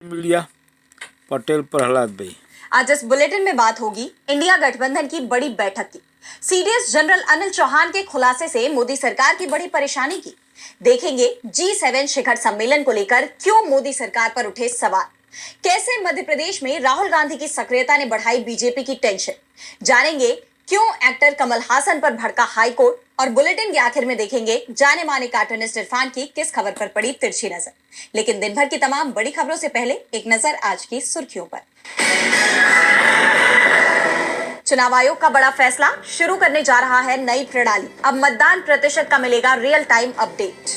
Media Patel Prahlad भाई। आज इस बुलेटिन में बात होगी इंडिया गठबंधन की बड़ी बैठक की। सीडीएस जनरल अनिल चौहान के खुलासे से मोदी सरकार की बड़ी परेशानी की। देखेंगे G7 शिखर सम्मेलन को लेकर क्यों मोदी सरकार पर उठे सवाल। कैसे मध्य प्रदेश में राहुल गांधी की सक्रियता ने बढ़ाई बीजेपी की टेंशन। जानेंगे क्यों एक्टर कमल हासन पर भड़का हाईकोर्ट। और बुलेटिन के आखिर में देखेंगे जाने माने कार्टूनिस्ट इरफान की किस खबर पर पड़ी तिरछी नजर। लेकिन दिन भर की तमाम बड़ी खबरों से पहले एक नजर आज की सुर्खियों पर। चुनाव आयोग का बड़ा फैसला, शुरू करने जा रहा है नई प्रणाली। अब मतदान प्रतिशत का मिलेगा real time update.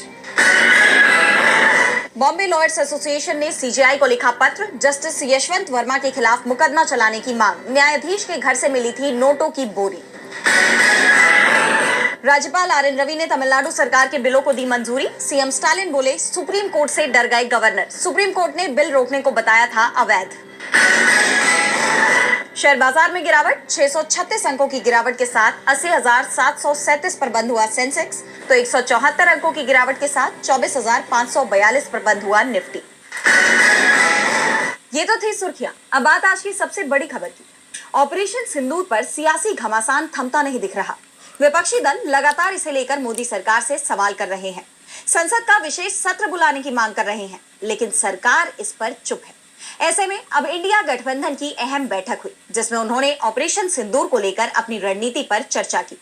Bombay lawyers association ने सीजेआई को लिखा पत्र, जस्टिस यशवंत वर्मा के खिलाफ मुकदमा चलाने की मांग। न्यायाधीश के घर से मिली थी नोटों की बोरी। राज्यपाल आर एन रवि ने तमिलनाडु सरकार के बिलों को दी मंजूरी। सीएम स्टालिन बोले सुप्रीम कोर्ट से डर गए गवर्नर। सुप्रीम कोर्ट ने बिल रोकने को बताया था अवैध। शेयर बाजार में गिरावट, 636 अंकों की गिरावट के साथ 80,737 पर बंद हुआ सेंसेक्स, तो 174 अंकों की गिरावट के साथ 24,542 पर बंद हुआ निफ्टी। ये तो थी सुर्खियां। अब बात आज की सबसे बड़ी खबर की। ऑपरेशन सिंदूर पर सियासी घमासान थमता नहीं दिख रहा। विपक्षी दल लगातार इसे लेकर मोदी सरकार से सवाल कर रहे हैं। संसद का विशेष सत्र बुलाने की मांग कर रहे हैं, लेकिन सरकार इस पर चुप है। ऐसे में अब इंडिया गठबंधन की अहम बैठक हुई, जिसमें उन्होंने ऑपरेशन सिंदूर को लेकर अपनी रणनीति पर चर्चा की,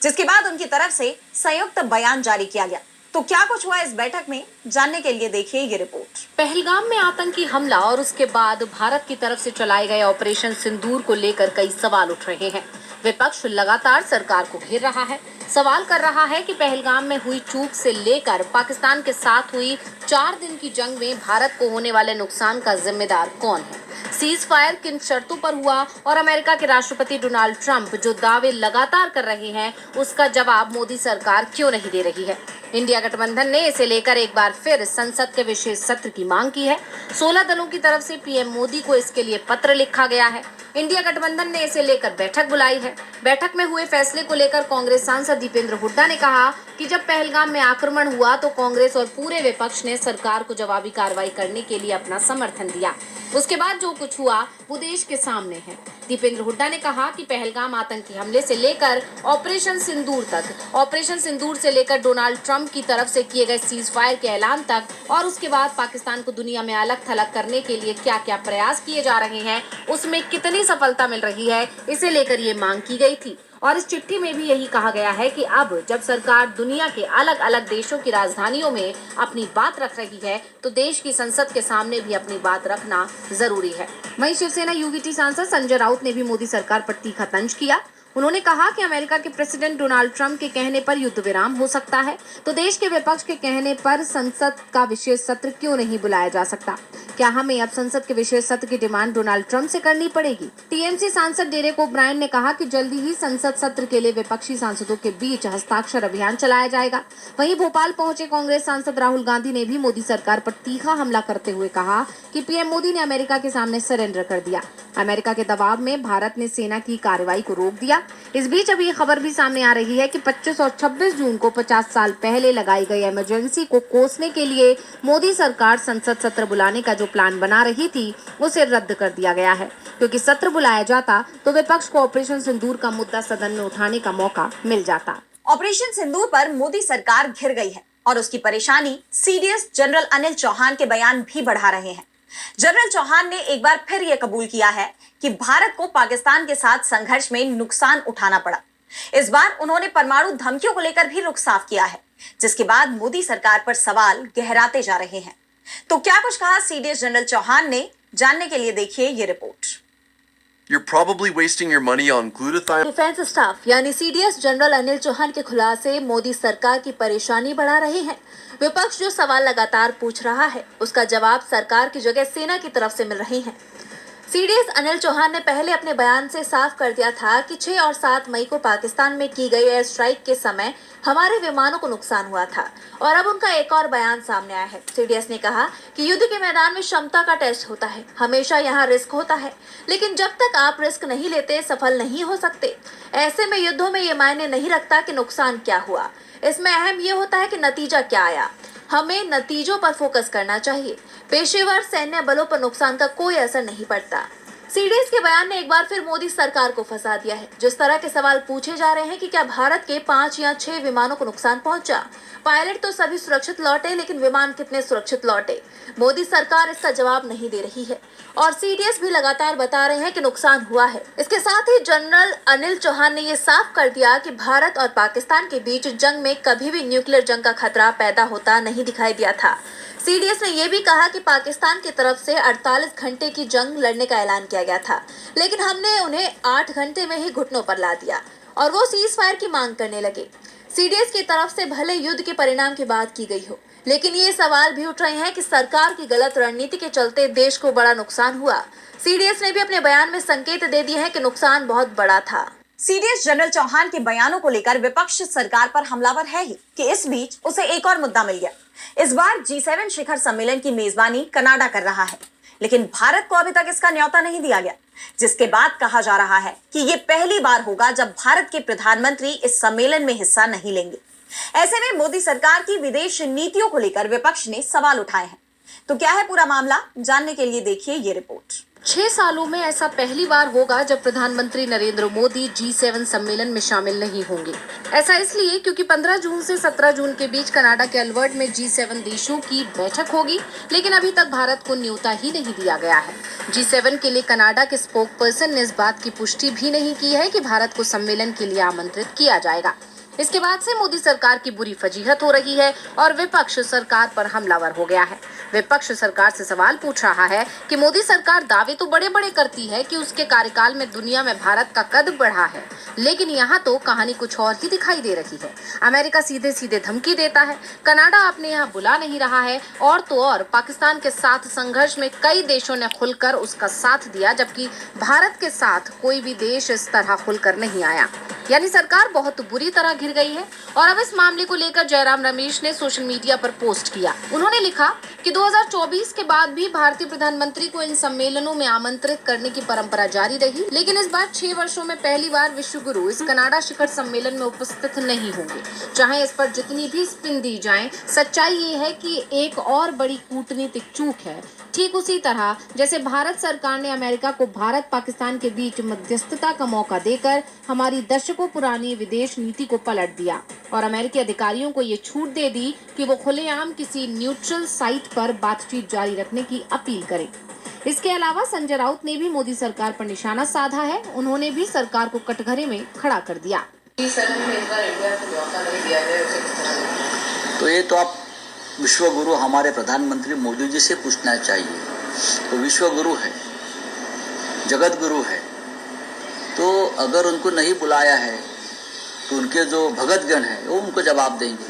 जिसके बाद उनकी तरफ से संयुक्त बयान जारी किया गया। तो क्या कुछ हुआ इस बैठक में, जानने के लिए देखिए ये रिपोर्ट। पहलगाम में आतंकी हमला और उसके बाद भारत की तरफ से चलाए गए ऑपरेशन सिंदूर को लेकर कई सवाल उठ रहे हैं। विपक्ष लगातार सरकार को घेर रहा है, सवाल कर रहा है कि पहलगाम में हुई चूक से लेकर पाकिस्तान के साथ हुई 4 दिन की जंग में भारत को होने वाले नुकसान का जिम्मेदार कौन है, सीज फायर किन शर्तों पर हुआ और अमेरिका के राष्ट्रपति डोनाल्ड ट्रंप जो दावे लगातार कर रहे हैं उसका जवाब मोदी सरकार क्यों नहीं दे रही है। इंडिया गठबंधन ने इसे लेकर एक बार फिर संसद के विशेष सत्र की मांग की है। 16 दलों की तरफ से पीएम मोदी को इसके लिए पत्र लिखा गया है। इंडिया गठबंधन ने इसे लेकर बैठक बुलाई है। बैठक में हुए फैसले को लेकर कांग्रेस सांसद दीपेंद्र हुड्डा ने कहा कि जब पहलगाम में आक्रमण हुआ तो कांग्रेस और पूरे विपक्ष ने सरकार को जवाबी कार्रवाई करने के लिए अपना समर्थन दिया। उसके बाद जो कुछ हुआ वो देश के सामने है। दीपेंद्र हुड्डा ने कहा कि पहलगाम आतंकी हमले से लेकर ऑपरेशन सिंदूर तक, ऑपरेशन सिंदूर से लेकर डोनाल्ड ट्रंप की तरफ से किए गए सीज फायर के ऐलान तक और उसके बाद पाकिस्तान को दुनिया में अलग थलग करने के लिए क्या क्या प्रयास किए जा रहे हैं, उसमें कितनी सफलता मिल रही है, इसे लेकर ये मांग की गई थी। और इस चिट्ठी में भी यही कहा गया है कि अब जब सरकार दुनिया के अलग अलग देशों की राजधानियों में अपनी बात रख रही है तो देश की संसद के सामने भी अपनी बात रखना जरूरी है। वहीं शिवसेना यूवीटी सांसद संजय राउत ने भी मोदी सरकार पर तीखा तंज किया। उन्होंने कहा कि अमेरिका के प्रेसिडेंट डोनाल्ड ट्रंप के कहने पर युद्ध विराम हो सकता है, तो देश के विपक्ष के कहने पर संसद का विशेष सत्र क्यों नहीं बुलाया जा सकता। क्या हमें अब संसद के विशेष सत्र की डिमांड डोनाल्ड ट्रंप से करनी पड़ेगी। टीएमसी सांसद डेरेक ओब्रायन ने कहा कि जल्दी ही संसद सत्र के लिए विपक्षी सांसदों के बीच हस्ताक्षर अभियान चलाया जाएगा। वहीं भोपाल पहुंचे कांग्रेस सांसद राहुल गांधी ने भी मोदी सरकार पर तीखा हमला करते हुए कहा कि पीएम मोदी ने अमेरिका के सामने सरेंडर कर दिया। अमेरिका के दबाव में भारत ने सेना की कार्रवाई को रोक दिया। इस बीच अब ये खबर भी सामने आ रही है कि 25 और 26 जून को 50 साल पहले लगाई गई इमरजेंसी को कोसने के लिए मोदी सरकार संसद सत्र बुलाने का जो प्लान बना रही थी उसे रद्द कर दिया गया है, क्योंकि सत्र बुलाया जाता तो विपक्ष को ऑपरेशन सिंदूर का मुद्दा सदन में उठाने का मौका मिल जाता। ऑपरेशन सिंदूर पर मोदी सरकार घिर गई है और उसकी परेशानी सीडीएस जनरल अनिल चौहान के बयान भी बढ़ा रहे हैं। जनरल चौहान ने एक बार फिर यह कबूल किया है कि भारत को पाकिस्तान के साथ संघर्ष में नुकसान उठाना पड़ा। इस बार उन्होंने परमाणु धमकियों को लेकर भी रुख साफ किया है, जिसके बाद मोदी सरकार पर सवाल गहराते जा रहे हैं। तो क्या कुछ कहा सीडीएस जनरल चौहान ने, जानने के लिए देखिए ये report. You're probably wasting your money on glutathione. Defence staff यानी सीडीएस जनरल अनिल चौहान के खुलासे मोदी सरकार की परेशानी बढ़ा रहे हैं। विपक्ष जो सवाल लगातार पूछ रहा है उसका जवाब सरकार की जगह सेना की तरफ से मिल रहे हैं। सीडीएस अनिल चौहान ने पहले अपने बयान से साफ कर दिया था कि 6 और 7 मई को पाकिस्तान में की गई एयर स्ट्राइक के समय हमारे विमानों को नुकसान हुआ था, और अब उनका एक और बयान सामने आया है। सीडीएस ने कहा कि युद्ध के मैदान में क्षमता का टेस्ट होता है, हमेशा यहाँ रिस्क होता है, लेकिन जब तक आप रिस्क नहीं लेते सफल नहीं हो सकते। ऐसे में युद्धों में ये मायने नहीं रखता कि नुकसान क्या हुआ, इसमें अहम ये होता है कि नतीजा क्या आया। हमें नतीजों पर फोकस करना चाहिए। पेशेवर सैन्य बलों पर नुकसान का कोई असर नहीं पड़ता। सीडीएस के बयान ने एक बार फिर मोदी सरकार को फंसा दिया है। जिस तरह के सवाल पूछे जा रहे हैं कि क्या भारत के 5 या 6 विमानों को नुकसान पहुंचा, पायलट तो सभी सुरक्षित लौटे, लेकिन विमान कितने सुरक्षित लौटे, मोदी सरकार इसका जवाब नहीं दे रही है और सीडीएस भी लगातार बता रहे हैं कि नुकसान हुआ है। इसके साथ ही जनरल अनिल चौहान ने ये साफ कर दिया कि भारत और पाकिस्तान के बीच जंग में कभी भी न्यूक्लियर जंग का खतरा पैदा होता नहीं दिखाई दिया था। सीडीएस ने यह भी कहा कि पाकिस्तान की तरफ से 48 घंटे की जंग लड़ने का ऐलान किया गया था, लेकिन हमने उन्हें 8 घंटे में ही घुटनों पर ला दिया और वो सीज फायर की मांग करने लगे। सीडीएस की तरफ से भले युद्ध के परिणाम की बात की गई हो, लेकिन ये सवाल भी उठ रहे हैं कि सरकार की गलत रणनीति के चलते देश को बड़ा नुकसान हुआ। सीडीएस ने भी अपने बयान में संकेत दे दिए हैं कि नुकसान बहुत बड़ा था। सीडीएस जनरल चौहान के बयानों को लेकर विपक्ष सरकार पर हमलावर है ही कि इस बीच उसे एक और मुद्दा मिल गया। इस बार G7 शिखर सम्मेलन की मेजबानी कनाडा कर रहा है, लेकिन भारत को अभी तक इसका न्योता नहीं दिया गया, जिसके बाद कहा जा रहा है कि ये पहली बार होगा जब भारत के प्रधानमंत्री इस सम्मेलन में हिस्सा नहीं लेंगे। ऐसे में मोदी सरकार की विदेश नीतियों को लेकर विपक्ष ने सवाल उठाए हैं। तो क्या है पूरा मामला, जानने के लिए देखिए ये रिपोर्ट। 6 सालों में ऐसा पहली बार होगा जब प्रधानमंत्री नरेंद्र मोदी G7 सम्मेलन में शामिल नहीं होंगे। ऐसा इसलिए क्योंकि 15 जून से 17 जून के बीच कनाडा के अल्बर्ट में G7 देशों की बैठक होगी, लेकिन अभी तक भारत को न्योता ही नहीं दिया गया है। G7 के लिए कनाडा के स्पोक पर्सन ने इस बात की पुष्टि भी नहीं की है कि भारत को सम्मेलन के लिए आमंत्रित किया जाएगा। इसके बाद से मोदी सरकार की बुरी फजीहत हो रही है और विपक्ष सरकार पर हमलावर हो गया है। विपक्ष सरकार से सवाल पूछ रहा है कि मोदी सरकार दावे तो बड़े बड़े करती है कि उसके कार्यकाल में दुनिया में भारत का कद बढ़ा है, लेकिन यहाँ तो कहानी कुछ और ही दिखाई दे रही है। अमेरिका सीधे सीधे धमकी देता है, कनाडा अपने यहाँ बुला नहीं रहा है, और तो और पाकिस्तान के साथ संघर्ष में कई देशों ने खुलकर उसका साथ दिया, जबकि भारत के साथ कोई भी देश इस तरह खुलकर नहीं आया। यानी सरकार बहुत बुरी तरह घिर गई है। और अब इस मामले को लेकर जयराम रमेश ने सोशल मीडिया पर पोस्ट किया। उन्होंने लिखा कि 2024 के बाद भी भारतीय प्रधानमंत्री को इन सम्मेलनों में आमंत्रित करने की परंपरा जारी रही, लेकिन इस बार 6 वर्षों में पहली बार विश्व गुरु इस कनाडा शिखर सम्मेलन में उपस्थित नहीं होंगे। चाहे इस पर जितनी भी स्पिन दी जाए, सच्चाई ये है कि एक और बड़ी कूटनीतिक चूक है। ठीक उसी तरह जैसे भारत सरकार ने अमेरिका को भारत पाकिस्तान के बीच मध्यस्थता का मौका देकर हमारी दशकों पुरानी विदेश नीति को पलट दिया और अमेरिकी अधिकारियों को ये छूट दे दी कि वो खुलेआम किसी न्यूट्रल साइट पर बातचीत जारी रखने की अपील करें। इसके अलावा संजय राउत ने भी मोदी सरकार पर निशाना साधा है। उन्होंने भी सरकार को कटघरे में खड़ा कर दिया। तो ये तो आप विश्व गुरु हमारे प्रधानमंत्री मोदी जी से पूछना चाहिए। तो विश्व गुरु है, जगत गुरु है, तो अगर उनको नहीं बुलाया है तो उनके जो भगतगण हैं वो उनको जवाब देंगे।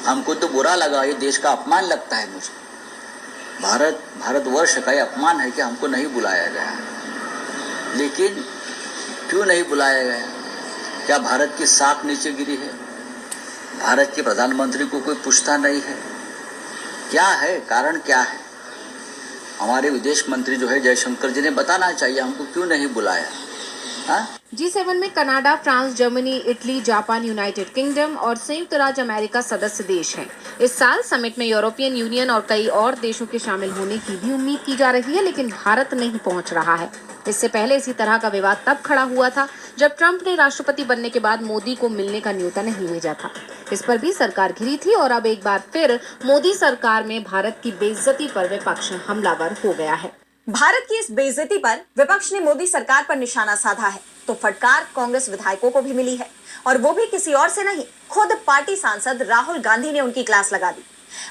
हमको तो बुरा लगा, ये देश का अपमान लगता है मुझे। भारतवर्ष का ये अपमान है कि हमको नहीं बुलाया गया। लेकिन क्यों नहीं बुलाया गया? क्या भारत की साख नीचे गिरी है? भारत के प्रधानमंत्री को कोई पूछता नहीं है? क्या है कारण, क्या है? हमारे विदेश मंत्री जो है जयशंकर जी ने बताना चाहिए हमको क्यों नहीं बुलाया। G7 में Canada, France, Germany, Italy, Japan, United kingdom और संयुक्त राज्य अमेरिका सदस्य देश हैं। इस साल समिट में यूरोपियन यूनियन और कई और देशों के शामिल होने की भी उम्मीद की जा रही है, लेकिन भारत नहीं पहुंच रहा है। इससे पहले इसी तरह का विवाद तब खड़ा हुआ था जब ट्रंप ने राष्ट्रपति बनने के बाद मोदी को मिलने का न्योता नहीं भेजा था। इस पर भी सरकार घिरी थी और अब एक बार फिर मोदी सरकार में भारत की बेइज्जती पर विपक्ष हमलावर हो गया है। भारत की इस बेइज्जती पर विपक्ष ने मोदी सरकार पर निशाना साधा है, तो फटकार कांग्रेस विधायकों को भी मिली है, और वो भी किसी और से नहीं, खुद पार्टी सांसद राहुल गांधी ने उनकी क्लास लगा दी।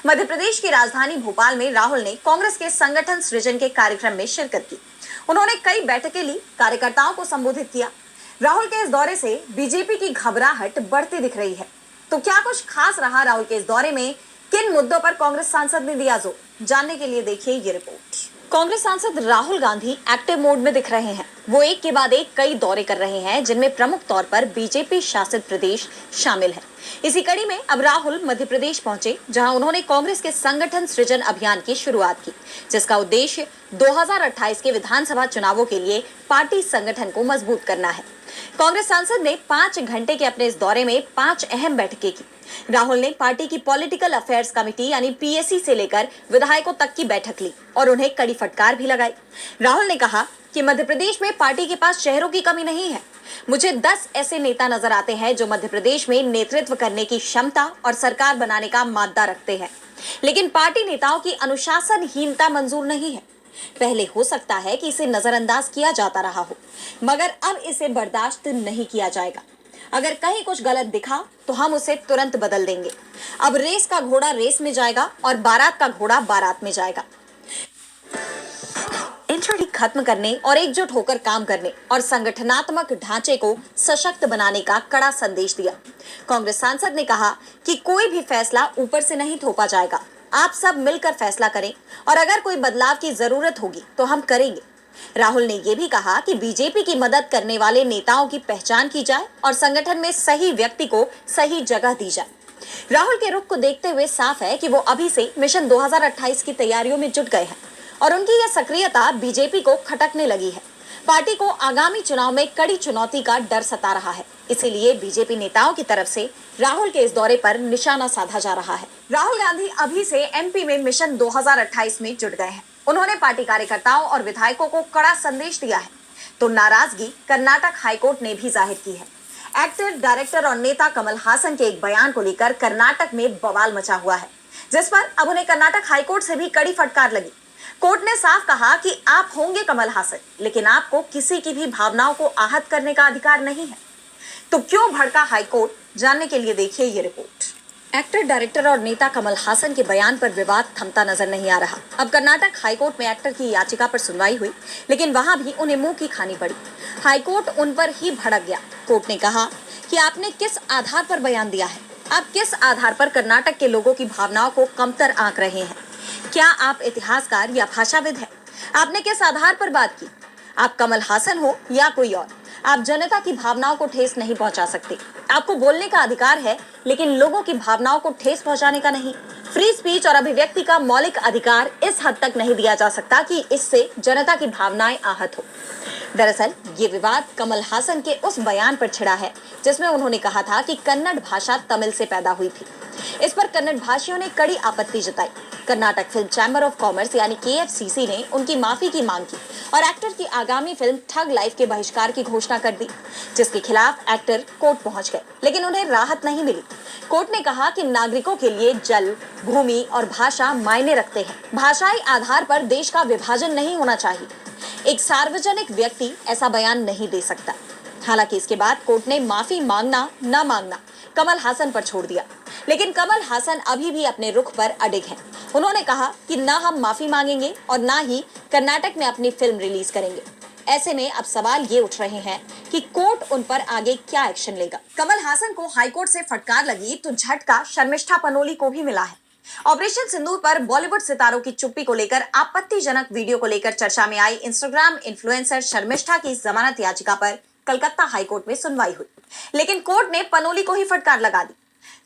मध्य प्रदेश की राजधानी भोपाल में राहुल ने कांग्रेस के संगठन सृजन के कार्यक्रम में शिरकत की। उन्होंने कई बैठकें ली, कार्यकर्ताओं को संबोधित किया। राहुल के इस दौरे से बीजेपी की घबराहट बढ़ती दिख रही है। तो क्या कुछ खास रहा राहुल के इस दौरे में? किन मुद्दों पर कांग्रेस सांसद ने दिया जोर? जानने के लिए देखिए ये रिपोर्ट। कांग्रेस सांसद राहुल गांधी एक्टिव मोड में दिख रहे हैं। वो एक के बाद एक कई दौरे कर रहे हैं, जिनमें प्रमुख तौर पर बीजेपी शासित प्रदेश शामिल है। इसी कड़ी में अब राहुल मध्य प्रदेश पहुंचे, जहां उन्होंने कांग्रेस के संगठन सृजन अभियान की शुरुआत की, जिसका उद्देश्य 2028 के विधानसभा चुनावों के लिए पार्टी संगठन को मजबूत करना है। कांग्रेस सांसद ने 5 घंटे के अपने इस दौरे में 5 अहम बैठकें की। राहुल ने पार्टी की पॉलिटिकल अफेयर्स कमेटी यानी पीएसी से लेकर विधायकों तक की बैठक ली और उन्हें कड़ी फटकार भी लगाई। राहुल ने कहा कि मध्य प्रदेश में पार्टी के पास चेहरों की कमी नहीं है। मुझे 10 ऐसे नेता नजर आते हैं जो मध्य प्रदेश में नेतृत्व करने की क्षमता और सरकार बनाने का मादा रखते हैं, लेकिन पार्टी नेताओं की अनुशासनहीनता मंजूर नहीं है। पहले हो सकता है कि इसे नजरअंदाज किया जाता रहा हो, मगर अब इसे बर्दाश्त नहीं किया जाएगा। अगर कहीं कुछ गलत दिखा तो हम उसे तुरंत बदल देंगे। अब रेस का घोड़ा रेस में जाएगा और बारात का घोड़ा बारात में जाएगा। इंट्री खत्म करने और एकजुट होकर काम करने और संगठनात्मक ढांचे को सशक्त बनाने का कड़ा संदेश दिया। कांग्रेस सांसद ने कहा कि कोई भी फैसला ऊपर से नहीं थोपा जाएगा, आप सब मिलकर फैसला करें और अगर कोई बदलाव की जरूरत होगी तो हम करेंगे। राहुल ने यह भी कहा कि बीजेपी की मदद करने वाले नेताओं की पहचान की जाए और संगठन में सही व्यक्ति को सही जगह दी जाए। राहुल के रुख को देखते हुए साफ है कि वो अभी से मिशन 2028 की तैयारियों में जुट गए हैं और उनकी यह सक्रियता बीजेपी को खटकने लगी है। पार्टी को आगामी चुनाव में कड़ी चुनौती का डर सता रहा है, इसीलिए बीजेपी नेताओं की तरफ से राहुल के इस दौरे पर निशाना साधा जा रहा है। राहुल गांधी अभी से एमपी में मिशन 2028 में जुट गए हैं। उन्होंने पार्टी कार्यकर्ताओं और विधायकों को कड़ा संदेश दिया है, तो नाराजगी कर्नाटक हाईकोर्ट ने भी जाहिर की है। एक्टर, डायरेक्टर और नेता कमल हासन के एक बयान को लेकर कर्नाटक में बवाल मचा हुआ है, जिस पर अब उन्हें कर्नाटक हाईकोर्ट से भी कड़ी फटकार लगी। कोर्ट ने साफ कहा कि आप होंगे कमल हासन, लेकिन आपको किसी की भी भावनाओं को आहत करने का अधिकार नहीं है। तो क्यों भड़का हाईकोर्ट, जानने के लिए देखिए ये रिपोर्ट। एक्टर, डायरेक्टर और नेता कमल हासन के बयान पर विवाद थमता नजर नहीं आ रहा। अब कर्नाटक हाईकोर्ट में एक्टर की याचिका पर सुनवाई हुई, लेकिन वहां भी उन्हें मुंह की खानी पड़ी। हाईकोर्ट उन पर ही भड़क गया। कोर्ट ने कहा कि आपने किस आधार पर बयान दिया है, आप किस आधार पर कर्नाटक के लोगों की भावनाओं को कमतर आंक रहे हैं। क्या आप इतिहासकार या भाषाविद हैं? आपने किस आधार पर बात की? आप कमल हासन हो या कोई और, आप जनता की भावनाओं को ठेस नहीं पहुंचा सकते। आपको बोलने का अधिकार है, लेकिन लोगों की भावनाओं को ठेस पहुंचाने का नहीं। फ्री स्पीच और अभिव्यक्ति का मौलिक अधिकार इस हद तक नहीं दिया जा सकता कि इससे जनता की भावनाएं आहत हो। दरअसल ये विवाद कमल हासन के उस बयान पर छिड़ा है जिसमें उन्होंने कहा था कि कन्नड़ भाषा तमिल से पैदा हुई थी। इस पर कन्नड़ भाषियों ने कड़ी आपत्ति जताई। Karnataka film chamber of commerce यानी KFCC ने उनकी माफी की मांग की और एक्टर की आगामी फिल्म ठग लाइफ के बहिष्कार की घोषणा कर दी, जिसके खिलाफ एक्टर कोर्ट पहुंच गए, लेकिन उन्हें राहत नहीं मिली। कोर्ट ने कहा कि नागरिकों के लिए जल, भूमि और भाषा मायने रखते हैं। भाषाई आधार पर देश का विभाजन नहीं होना चाहिए। एक सार्वजनिक व्यक्ति ऐसा बयान नहीं दे सकता। हालांकि इसके बाद कोर्ट ने माफी मांगना न मांगना कमल हासन पर छोड़ दिया, लेकिन कमल हासन अभी भी अपने रुख पर अडिग हैं। उन्होंने कहा कि ना हम माफी मांगेंगे और ना ही कर्नाटक में अपनी फिल्म रिलीज करेंगे। ऐसे में अब सवाल ये उठ रहे हैं कि कोर्ट उन पर आगे क्या एक्शन लेगा। कमल हासन को हाईकोर्ट से फटकार लगी तो झटका शर्मिष्ठा पनोली को भी मिला है। ऑपरेशन सिंदूर पर बॉलीवुड सितारों की चुप्पी को लेकर आपत्तिजनक वीडियो को लेकर चर्चा में आई इंस्टाग्राम इन्फ्लुएंसर शर्मिष्ठा की जमानत याचिका पर कलकत्ता हाईकोर्ट में सुनवाई हुई, लेकिन कोर्ट ने पनोली को ही फटकार लगा दी।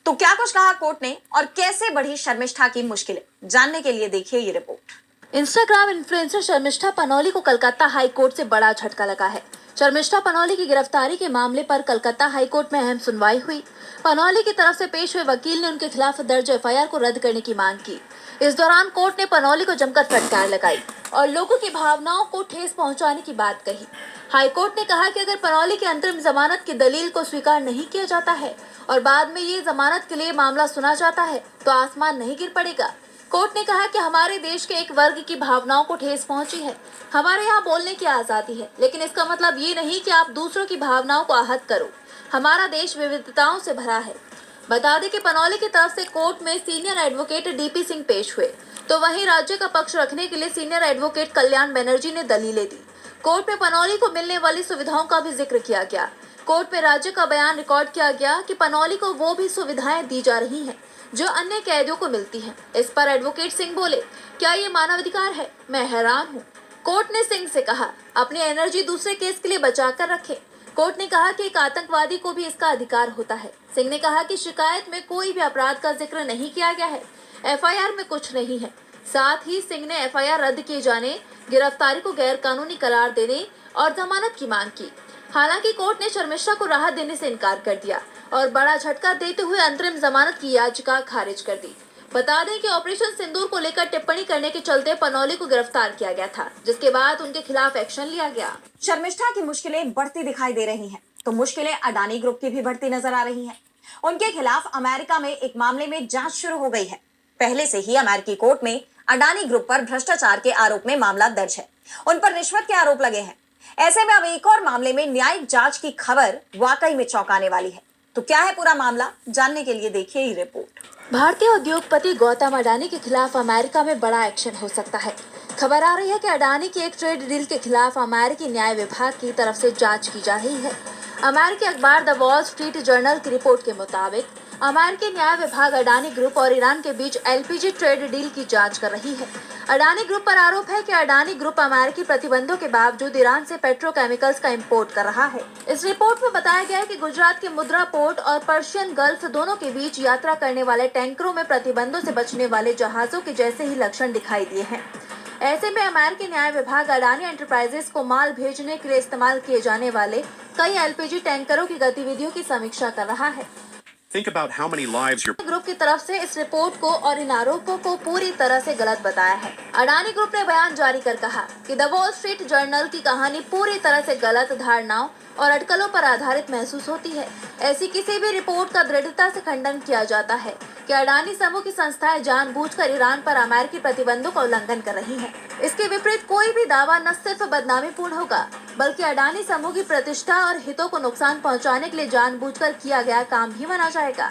तो क्या कुछ कहा कोर्ट ने और कैसे बढ़ी शर्मिष्ठा की मुश्किलें, जानने के लिए देखिए ये report. Instagram influencer Sharmistha Panoli को कलकत्ता हाईकोर्ट से बड़ा झटका लगा है। शर्मिष्ठा पनोली की गिरफ्तारी के मामले पर कलकत्ता हाईकोर्ट में अहम सुनवाई हुई। पनोली की तरफ से पेश हुए वकील ने उनके खिलाफ दर्ज FIR को रद्द करने की मांग की। इस दौरान कोर्ट ने पनोली को जमकर फटकार लगाई और लोगों की भावनाओं को ठेस पहुंचाने की बात कही। हाईकोर्ट ने कहा कि अगर पनोली की अंतरिम जमानत की दलील को स्वीकार नहीं किया जाता है और बाद में ये जमानत के लिए मामला सुना जाता है तो आसमान नहीं गिर पड़ेगा। कोर्ट ने कहा कि हमारे देश के एक वर्ग की भावनाओं को ठेस पहुंची है। हमारे यहाँ बोलने की आज़ादी है, लेकिन इसका मतलब ये नहीं कि आप दूसरों की भावनाओं को आहत करो। हमारा देश विविधताओं से भरा है। बता दें कि पनोली की तरफ से कोर्ट में सीनियर एडवोकेट DP सिंह पेश हुए, तो वहीं राज्य का पक्ष रखने के लिए सीनियर एडवोकेट कल्याण बनर्जी ने दलीलें दी। कोर्ट में पनोली को मिलने वाली सुविधाओं का भी जिक्र किया गया। कोर्ट में राज्य का बयान रिकॉर्ड किया गया कि पनोली को वो भी सुविधाएं दी जा रही हैं जो अन्य कैदियों को मिलती हैं। इस पर एडवोकेट सिंह बोले, क्या ये मानवाधिकार है? मैं हैरान हूँ। कोर्ट ने सिंह से कहा, अपनी एनर्जी दूसरे केस के लिए बचा कर रखे। कोर्ट ने कहा कि एक आतंकवादी को भी इसका अधिकार होता है। सिंह ने कहा कि शिकायत में कोई भी अपराध का जिक्र नहीं किया गया है, FIR में कुछ नहीं है। साथ ही सिंह ने FIR रद्द किए जाने, गिरफ्तारी को गैर कानूनी करार देने और जमानत की मांग की। हालांकि कोर्ट ने शर्मिष्ठा को राहत देने से इनकार कर दिया और बड़ा झटका देते हुए अंतरिम जमानत की याचिका खारिज कर दी। बता दें कि ऑपरेशन सिंदूर को लेकर टिप्पणी करने के चलते पनौली को गिरफ्तार किया गया था, जिसके बाद उनके खिलाफ एक्शन लिया गया। शर्मिष्ठा की मुश्किलें बढ़ती दिखाई दे रही हैं, तो मुश्किलें अडानी ग्रुप की भी बढ़ती नजर आ रही हैं। उनके खिलाफ अमेरिका में एक मामले में जांच शुरू हो गई है। पहले से ही अमेरिकी कोर्ट में अडानी ग्रुप पर भ्रष्टाचार के आरोप में मामला दर्ज है। उन पर रिश्वत के आरोप लगे हैं। ऐसे में अब एक और मामले में न्यायिक जांच की खबर वाकई में चौंकाने वाली है। तो क्या है पूरा मामला, जानने के लिए देखिए ये रिपोर्ट। भारतीय उद्योगपति गौतम अडानी के खिलाफ अमेरिका में बड़ा एक्शन हो सकता है। खबर आ रही है कि अडानी की एक ट्रेड डील के खिलाफ अमेरिकी न्याय विभाग की तरफ से जांच की जा रही है। अमेरिकी अखबार द वॉल स्ट्रीट जर्नल की रिपोर्ट के मुताबिक अमेरिकी न्याय विभाग अडानी ग्रुप और ईरान के बीच एलपीजी ट्रेड डील की जांच कर रही है। अडानी ग्रुप पर आरोप है कि अडानी ग्रुप अमेरिकी प्रतिबंधों के बावजूद ईरान से पेट्रोकेमिकल्स का इंपोर्ट कर रहा है। इस रिपोर्ट में बताया गया है कि गुजरात के मुद्रा पोर्ट और पर्शियन गल्फ दोनों के बीच यात्रा करने वाले टैंकरों में प्रतिबंधों से बचने वाले जहाजों के जैसे ही लक्षण दिखाई दिए हैं। ऐसे में अमेरिकी न्याय विभाग अडानी एंटरप्राइजेस को माल भेजने के लिए इस्तेमाल किए जाने वाले कई एलपीजी टैंकरों की गतिविधियों की समीक्षा कर रहा है। Think about how many lives your group की तरफ से इस रिपोर्ट को और इन आरोपों को पूरी तरह से गलत बताया है। अडानी ग्रुप ने बयान जारी कर कहा कि द वॉल स्ट्रीट जर्नल की कहानी पूरी तरह से गलत धारणाओं और अटकलों पर आधारित महसूस होती है। ऐसी किसी भी रिपोर्ट का दृढ़ता से खंडन किया जाता है कि अडानी समूह की संस्थाएं जानबूझकर ईरान पर अमेरिकी प्रतिबंधों का उल्लंघन कर रही हैं। इसके विपरीत कोई भी दावा न सिर्फ बदनामीपूर्ण होगा, बल्कि अडानी समूह की प्रतिष्ठा और हितों को नुकसान पहुंचाने के लिए जानबूझकर किया गया काम भी माना जाएगा।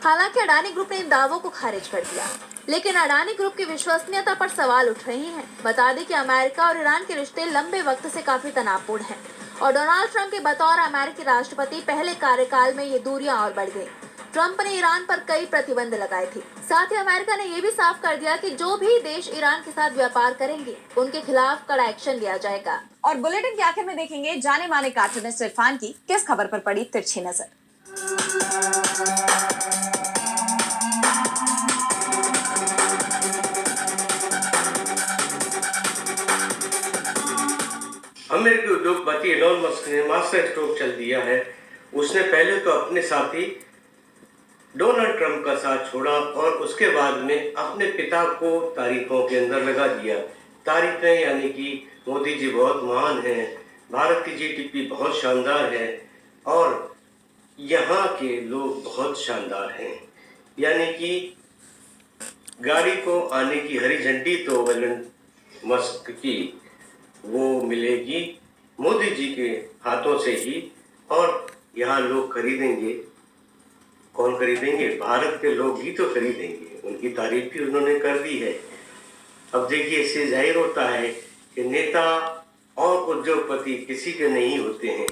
हालांकि अडानी ग्रुप ने इन दावों को खारिज कर दिया, लेकिन अडानी ग्रुप की विश्वसनीयता पर सवाल उठ रहे हैं। बता दें कि अमेरिका और ईरान के रिश्ते लंबे वक्त से काफी तनावपूर्ण हैं और डोनाल्ड ट्रंप के बतौर अमेरिकी राष्ट्रपति पहले कार्यकाल में ये दूरियां और बढ़ गई। ट्रंप ने ईरान पर कई प्रतिबंध लगाए थे। साथ ही अमेरिका ने यह भी साफ कर दिया कि जो भी देश ईरान के साथ व्यापार करेंगे उनके खिलाफ कड़ा एक्शन लिया जाएगा। और बुलेटिन के आखिर में देखेंगे जाने माने कार्टूनिस्ट इरफान की किस खबर पर पड़ी तिरछी नजर। अमेरिकी उद्योगपति एलोन मस्क ने मास्टर स्ट्रोक चल दिया है। उसने पहले तो अपने साथी डोनाल्ड ट्रंप का साथ छोड़ा और उसके बाद में अपने पिता को तारीखों के अंदर लगा दिया। तारीखें यानी कि मोदी जी बहुत महान हैं, भारत की जीडीपी बहुत शानदार है और यहाँ के लोग बहुत शानदार हैं। यानी कि गाड़ी को आने की हरी झंडी तो एलोन मस्क की वो मिलेगी मोदी जी के हाथों से ही, और यहाँ लोग खरीदेंगे। कौन खरीदेंगे? भारत के लोग ही तो खरीदेंगे। उनकी तारीफ भी उन्होंने कर दी है। अब देखिए, इससे जाहिर होता है कि नेता और उद्योगपति किसी के नहीं होते हैं।